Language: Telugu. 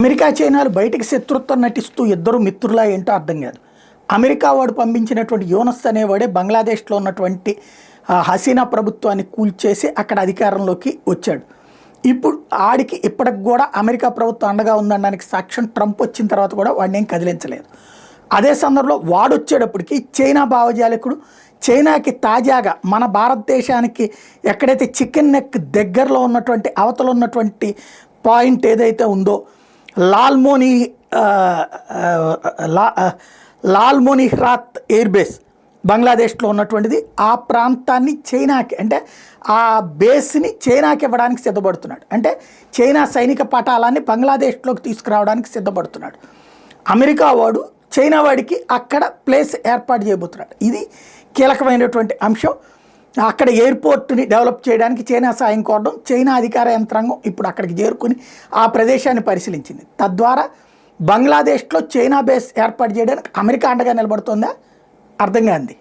అమెరికా చైనాలు బయటికి శత్రుత్వం నటిస్తూ ఇద్దరు మిత్రులా ఏంటో అర్థం కాదు. అమెరికా వాడు పంపించినటువంటి యూనస్ అనేవాడే బంగ్లాదేశ్లో ఉన్నటువంటి హసీనా ప్రభుత్వాన్ని కూల్చేసి అక్కడ అధికారంలోకి వచ్చాడు. ఇప్పుడు ఆడికి ఇప్పటికి కూడా అమెరికా ప్రభుత్వం అండగా ఉందనడానికి సాక్ష్యం ట్రంప్ వచ్చిన తర్వాత కూడా వాడిని ఏం కదిలించలేదు. అదే సందర్భంలో వాడు వచ్చేటప్పటికి చైనా భావజాలకుడు, చైనాకి తాజాగా మన భారతదేశానికి ఎక్కడైతే చికెన్ నెక్ దగ్గరలో ఉన్నటువంటి అవతల ఉన్నటువంటి పాయింట్ ఏదైతే ఉందో లాల్మోనిహ్రాత్ ఎయిర్ బేస్ బంగ్లాదేశ్లో ఉన్నటువంటిది, ఆ ప్రాంతాన్ని చైనాకి అంటే ఆ బేస్ని చైనాకి ఇవ్వడానికి సిద్ధపడుతున్నాడు. అంటే చైనా సైనిక పటాలాన్ని బంగ్లాదేశ్లోకి తీసుకురావడానికి సిద్ధపడుతున్నాడు. అమెరికా వాడు చైనా వాడికి అక్కడ ప్లేస్ ఏర్పాటు చేయబోతున్నాడు. ఇది కీలకమైనటువంటి అంశం. అక్కడ ఎయిర్పోర్ట్ని డెవలప్ చేయడానికి చైనా సాయం కోరడం, చైనా అధికార యంత్రాంగం ఇప్పుడు అక్కడికి చేరుకుని ఆ ప్రదేశాన్ని పరిశీలించింది. తద్వారా బంగ్లాదేశ్లో చైనా బేస్ ఏర్పాటు చేయడానికి అమెరికా అండగా నిలబడుతుందా అర్థం కాంది.